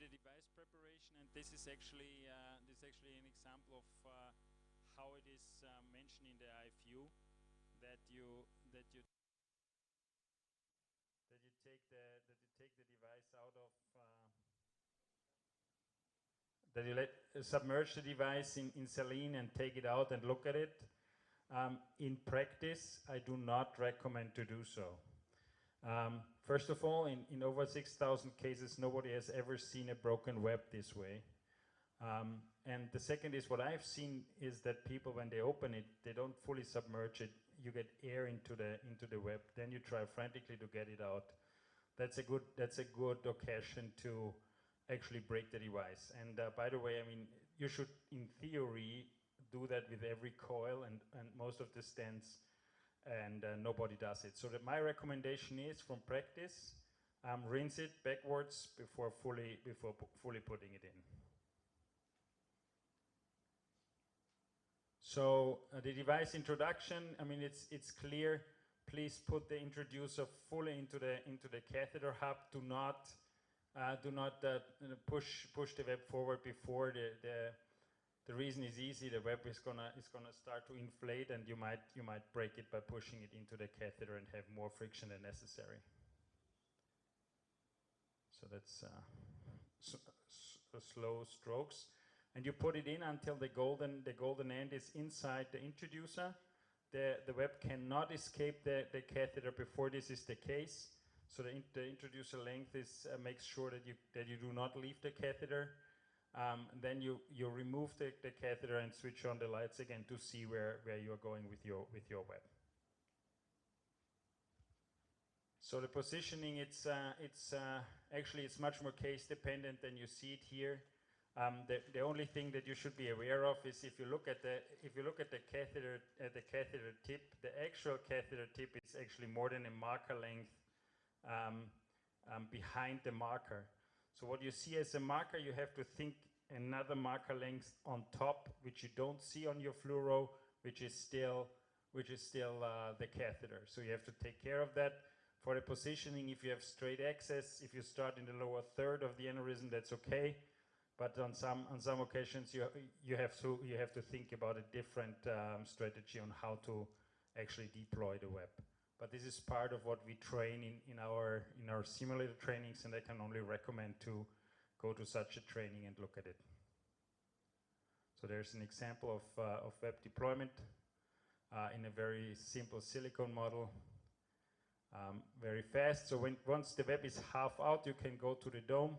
the device preparation, and this is actually an example of how it is mentioned in the IFU that you take the device out of that you submerge the device in saline and take it out and look at it. In practice, I do not recommend to do so. First of all, in over 6,000 cases, nobody has ever seen a broken web this way. And the second is, what I've seen is that people, when they open it, they don't fully submerge it. You get air into the web. Then you try frantically to get it out. That's a good occasion to actually break the device. And by the way, I mean, you should, in theory, do that with every coil and most of the stents, and nobody does it. So that my recommendation is, from practice, rinse it backwards before fully putting it in. So the device introduction, I mean, it's clear. Please put the introducer fully into the catheter hub. Do not push the web forward before the reason is easy. The web is gonna start to inflate, and you might break it by pushing it into the catheter and have more friction than necessary. So that's slow strokes, and you put it in until the golden end is inside the introducer. The web cannot escape the catheter before this is the case. So the introducer length makes sure that you do not leave the catheter. Then you remove the catheter and switch on the lights again to see where you are going with your web. So the positioning, it's actually it's much more case dependent than you see it here. The only thing that you should be aware of is, if you look at the catheter tip, the actual catheter tip is actually more than a marker length behind the marker. So what you see as a marker, you have to think another marker length on top, which you don't see on your fluoro, which is still the catheter. So you have to take care of that. For the positioning, if you have straight access, if you start in the lower third of the aneurysm, that's okay. But on some occasions, you have to think about a different strategy on how to actually deploy the web. But this is part of what we train in our simulator trainings, and I can only recommend to go to such a training and look at it. So there's an example of web deployment in a very simple silicone model, very fast. So once the web is half out, you can go to the dome.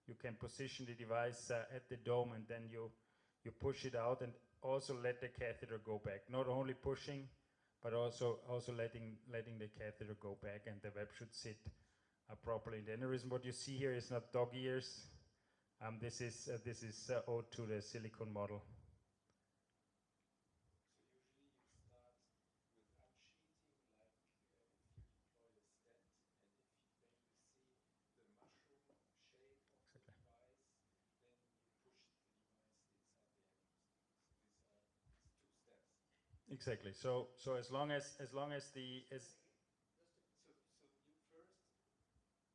You can position the device at the dome, and then you push it out, and also let the catheter go back. Not only pushing, but also letting the catheter go back, and the web should sit properly in the aneurysm. What you see here is not dog ears. This is owed to the silicone model. So usually you start with unsheathing, like if you deploy a stent, and when you see the mushroom shape of the device, then you push the device inside the aneurysm. So these are two steps. Exactly. So as long as the So you first,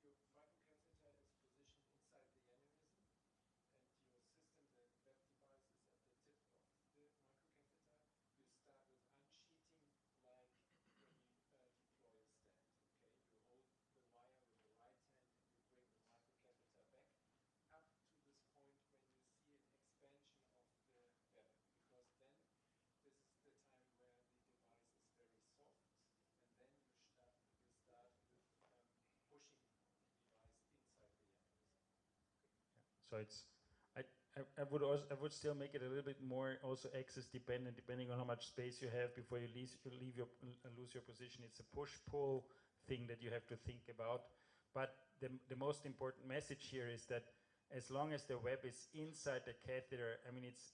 your microcatheter is positioned inside the aneurysm, and your system, the web device, is at the tip of the microcatheter. You start with unsheathing, like when you deploy a stent. Okay, you hold the wire with the right hand, and you bring the microcatheter back up to this point when you see an expansion of the web, because then this is the time where the device is very soft, and then you start with pushing the device inside the aneurysm. Yeah. So it's I would still make it a little bit more also access dependent, depending on how much space you have before you lose your position. It's a push-pull thing that you have to think about. But the most important message here is that as long as the web is inside the catheter, I mean, it's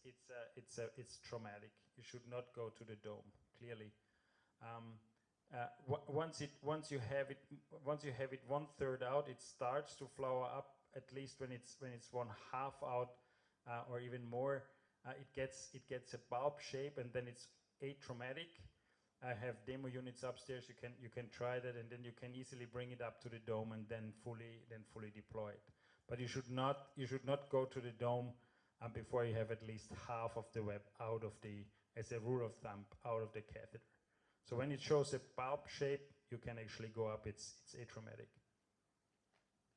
traumatic. You should not go to the dome, clearly. Once you have it 1/3 out, it starts to flower up. At least when it's 1/2 out, or even more, it gets a bulb shape, and then it's atraumatic. I have demo units upstairs. You can try that, and then you can easily bring it up to the dome and then fully deploy it. But you should not go to the dome before you have at least half of the web out of the, as a rule of thumb, out of the catheter. So when it shows a bulb shape, you can actually go up. It's atraumatic.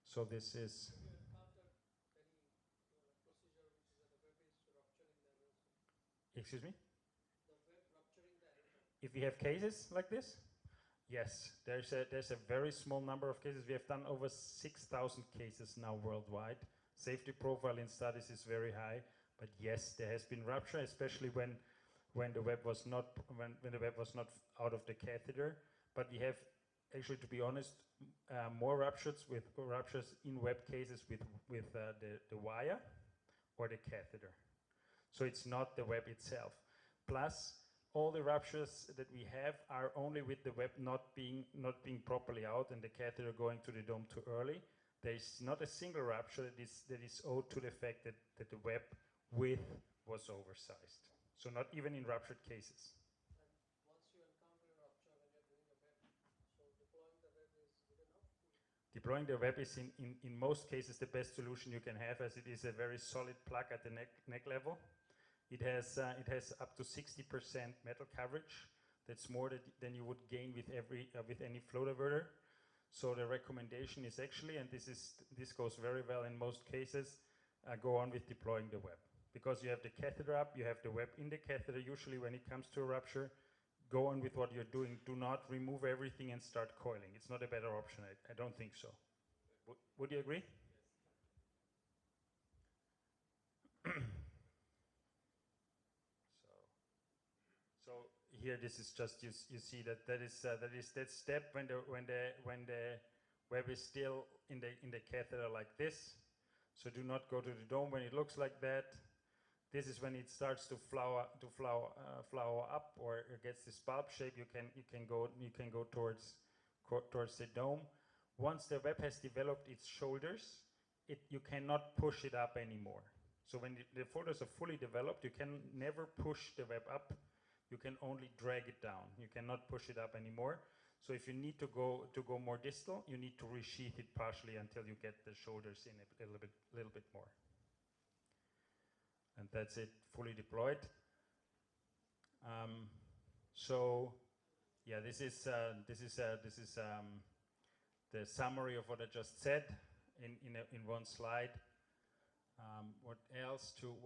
So this is. Have you encountered any procedure which is the web is rupturing the aneurysm? Excuse me? The web rupturing the aneurysm? If we have cases like this, yes, there's a very small number of cases. We have done over 6,000 cases now worldwide. Safety profile in studies is very high, but yes, there has been rupture, especially when the web was not out of the catheter. But we have actually, to be honest, more ruptures in web cases with the wire or the catheter. So it's not the web itself. Plus, all the ruptures that we have are only with the web not being properly out and the catheter going to the dome too early. There is not a single rupture that is owed to the fact that the web width was oversized. So not even in ruptured cases. And once you encounter a rupture when you're doing a web, so deploying the web is good enough? Deploying the web is in most cases the best solution you can have, as it is a very solid plug at the neck level. It has up to 60% metal coverage. That's more than you would gain with any flow diverter. So the recommendation is actually, and this goes very well in most cases, go on with deploying the web. Because you have the catheter up, you have the web in the catheter. Usually when it comes to a rupture, go on with what you're doing. Do not remove everything and start coiling. It's not a better option. I don't think so. Would you agree? Yes. So here, this is just you see that is that step when the web is still in the catheter like this. So do not go to the dome when it looks like that. This is when it starts to flower up or gets this bulb shape. You can go towards the dome. Once the web has developed its shoulders, you cannot push it up anymore. So when the shoulders are fully developed, you can never push the web up. You can only drag it down. You cannot push it up anymore. So if you need to go more distal, you need to resheath it partially until you get the shoulders in a little bit more. And that's it, fully deployed. So yeah, this is the summary of what I just said in one slide. What else to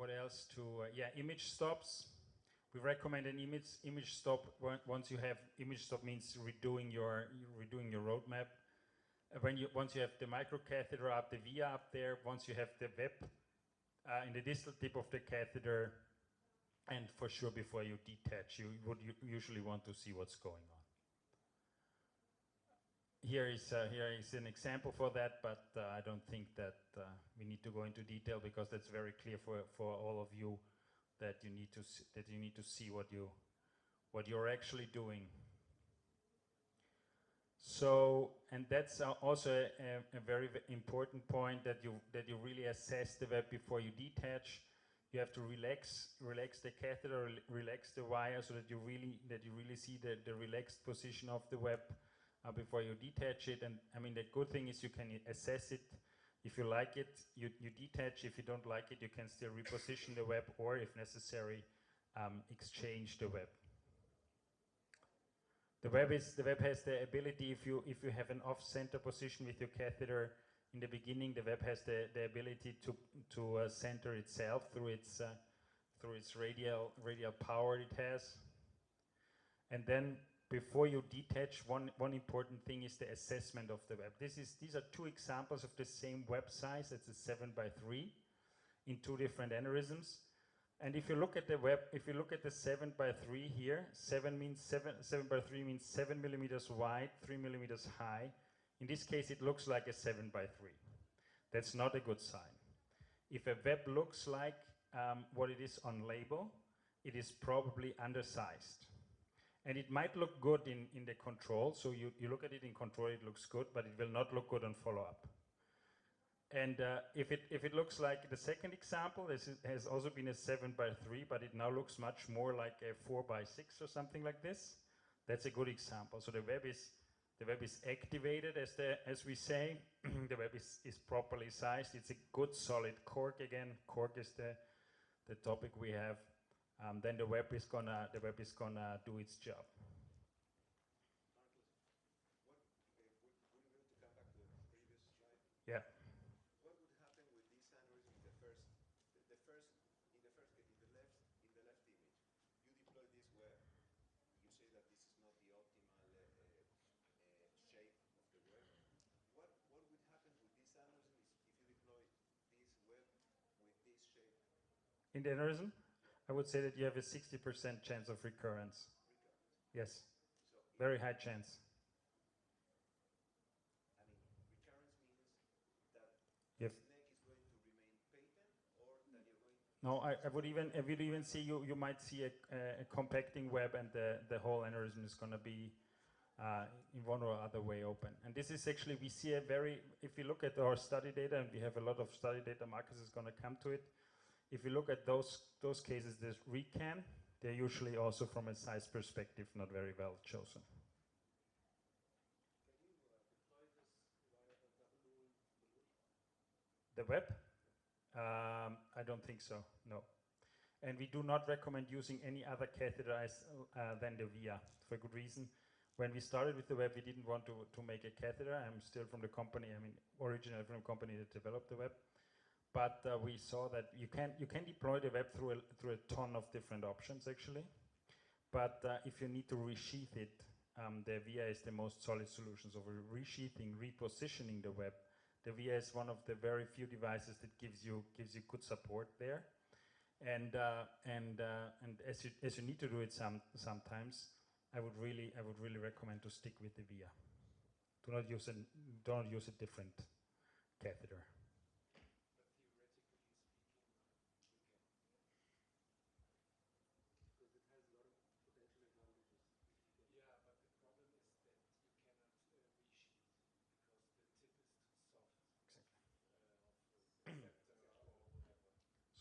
yeah, image stops. We recommend an image stop once you have image stop means redoing your roadmap. Once you have the microcatheter up, the via up there, once you have the web in the distal tip of the catheter, and for sure before you detach, you would usually want to see what's going on. Here is an example for that, but I don't think that we need to go into detail because that's very clear for all of you that you need to see what you're actually doing. So, and that's also a very important point, that you really assess the web before you detach. You have to relax the catheter, relax the wire, so that you really see the relaxed position of the web before you detach it. And I mean, the good thing is you can assess it. If you like it, you detach. If you don't like it, you can still reposition the web, or if necessary, exchange the web. The web has the ability, if you have an off-center position with your catheter in the beginning, the web has the ability to center itself through its radial power it has. And then before you detach, one important thing is the assessment of the web. These are two examples of the same web size. It's a 7x3 in two different aneurysms. And if you look at the web, if you look at the 7x3 here, 7x3 means 7 millimeters wide, 3 millimeters high. In this case, it looks like a 7x3. That's not a good sign. If a web looks like what it is on label, it is probably undersized. And it might look good in the control, so you look at it in control, it looks good, but it will not look good on follow-up. And if it looks like the second example, this has also been a 7x3, but it now looks much more like a 4x6 or something like this, that's a good example. So the web is The web is activated, as we say. The web is properly sized. It's a good solid cork again. Cork is the topic we have. Then the web is gonna do its job. We're going to come back to the previous slide. Yeah. What would happen with this aneurysm in the first case, in the left image? You deploy this web. You say that this is not the optimal shape of the web. What would happen with this aneurysm if you deploy this web with this shape? In the aneurysm, I would say that you have a 60% chance of recurrence. Yes, So very high chance. I mean, recurrence means that Yep. the neck is going to remain patent, or that you're going. No, I would even see you might see a compacting web, and the whole aneurysm is going to be in one or other way open. And this is actually, we see if you look at our study data, and we have a lot of study data, Marcus is going to come to it. If you look at those cases, there's recan, they're usually also from a size perspective not very well chosen. Can you deploy this via the double lumen balloon? The web? I don't think so, no. And we do not recommend using any other catheter than the VIA, for a good reason. When we started with the web, we didn't want to make a catheter. I'm still from the company, originally from the company that developed the web. But we saw that you can deploy the web through a ton of different options, actually. But if you need to resheath it, the VIA is the most solid solution. So for resheathing, repositioning the web, the VIA is one of the very few devices that gives you good support there. And as you need to do it sometimes, I would really recommend to stick with the VIA. Do not use a different catheter.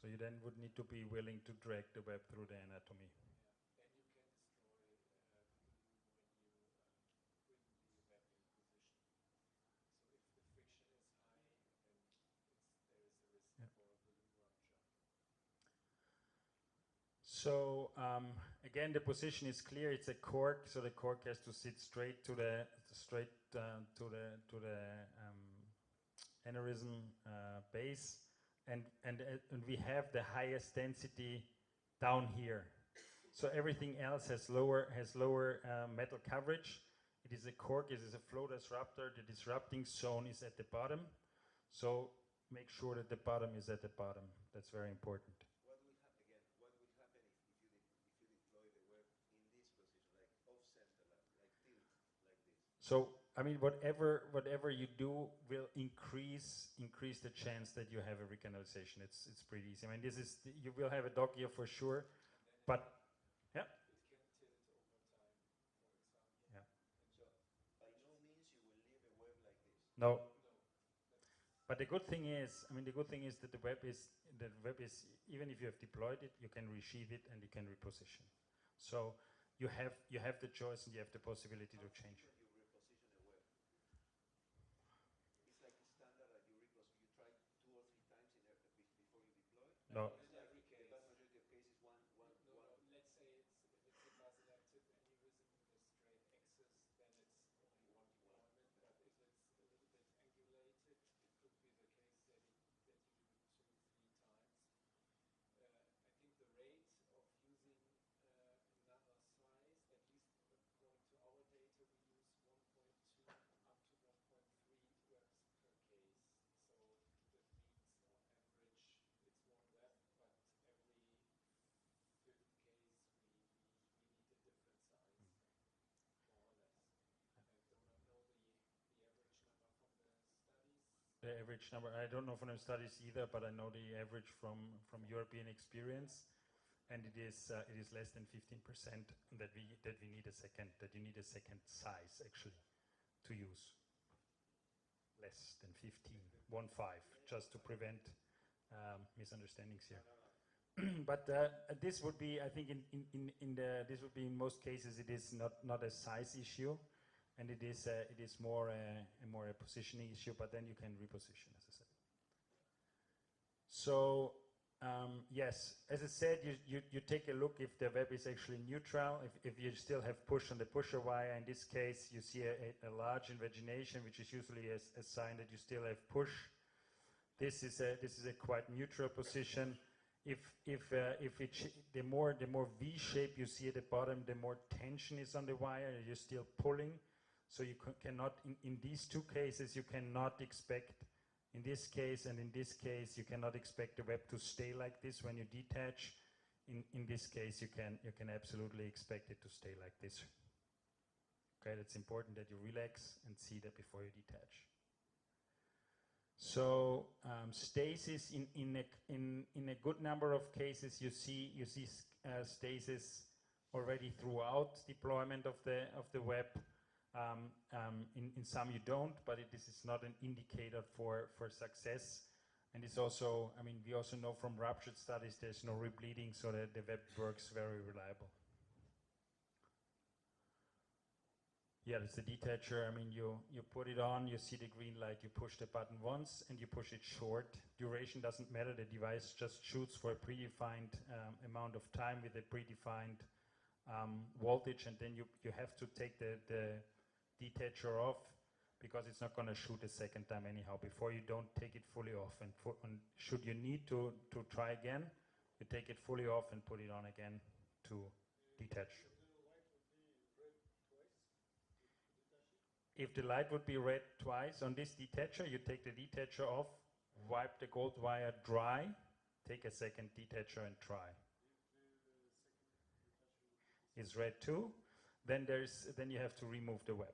So you then would need to be willing to drag the web through the anatomy. And you can destroy the balloon when you bring the web in position. So if the friction is high, then there is a risk for a balloon rupture. So again, the position is clear. It's a cork, so the cork has to sit straight to the aneurysm base. And we have the highest density down here. So everything else has lower metal coverage. It is a cork, it is a flow disruptor. The disrupting zone is at the bottom. So make sure that the bottom is at the bottom. That's very important. What will happen if you deploy the web in this position, like off center, like tilt, like this? So whatever you do will increase the chance that you have a recanalization. It's pretty easy. You will have a dog ear for sure, but yeah. It can tilt over time, for example. Yeah. So by no means you will leave a web like this. No. But the good thing is that the web is even if you have deployed it, you can resheath it and you can reposition. So you have the choice and you have the possibility to change. No. In every case. The vast majority of cases, one. No. Let's say if it's a basilated aneurysm with a straight axis, then it's only one deployment. But if it's a little bit angulated, it could be the case that you do it 2-3 times. I think the rate of using another size, at least according to our data, we use 1.2 up to 1.3 webs per case. So that means on average it's one web, but every fifth case we need a different size, more or less. I do not know the average number from the studies. The average number, I don't know from the studies either, but I know the average from European experience, and it is less than 15% that you need a second size actually to use. Less than 15, 1.5, just to prevent misunderstandings here. But this would be, I think, this would be in most cases it is not a size issue. and it is more a positioning issue, but then you can reposition, as I said. So yes, as I said, you take a look if the web is actually neutral, if you still have push on the pusher wire. In this case, you see a large invagination, which is usually a sign that you still have push. This is a quite neutral position. The more V shape you see at the bottom, the more tension is on the wire. You're still pulling, so you cannot. In these two cases, you cannot expect. In this case and in this case, you cannot expect the web to stay like this when you detach. In this case, you can absolutely expect it to stay like this. Okay, that's important that you relax and see that before you detach. So stasis in a good number of cases, you see stasis already throughout deployment of the web. In some you don't, but this is not an indicator for success. And it's also, I mean, we also know from ruptured studies there's no rebleeding, so that the web works very reliable. Yeah, it's the detacher. I mean, you put it on, you see the green light, you push the button once, and you push it short. Duration doesn't matter. The device just shoots for a predefined amount of time with a predefined voltage, and then you have to take the detacher off, because it's not going to shoot a second time anyhow. Before you don't take it fully off, and should you need to try again, you take it fully off and put it on again to detach. If the light would be red twice on this detacher, you take the detacher off, wipe the gold wire dry, take a second detacher and try. It's red too. Then you have to remove the web.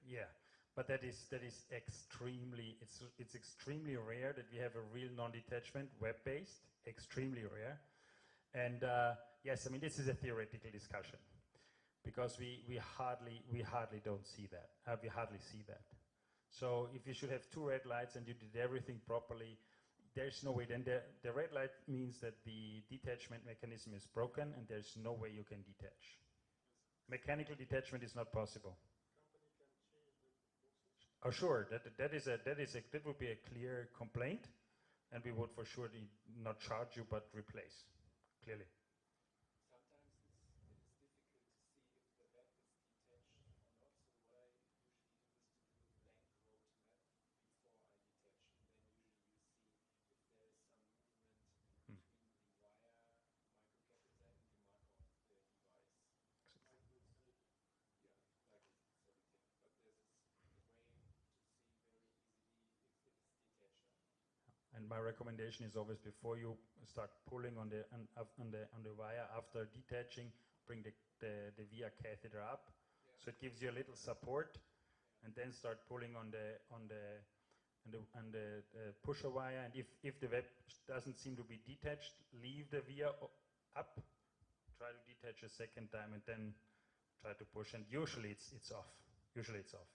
Yeah, but that is extremely, it's extremely rare that we have a real non-detachment web-based, extremely rare. And yes, I mean, this is a theoretical discussion, because we hardly don't see that. We hardly see that. So if you should have two red lights and you did everything properly, there's no way. Then the red light means that the detachment mechanism is broken, and there's no way you can detach. Mechanical detachment is not possible. Oh, sure. That would be a clear complaint, and we would for sure not charge you, but replace. Clearly. Sometimes it is difficult to see if the web is detached or not. So what I usually do is to do a blank roadmap before I detach. And then usually you see if there is some movement between the wire, microcatheter, and the marker of the device. Yeah, like it's everything. But there's a way to see very easily if it is detached or not. And my recommendation is always, before you start pulling on the wire after detaching, bring the via catheter up, so it gives you a little support, and then start pulling on the pusher wire. And if the web doesn't seem to be detached, leave the via up, try to detach a second time, and then try to push. And usually it's off. Usually it's off.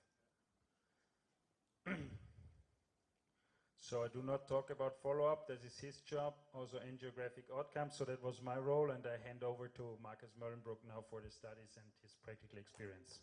So I do not talk about follow-up. That is his job, also angiographic outcomes. So that was my role, and I hand over to Marcus Möllenbroek now for the studies and his practical experience.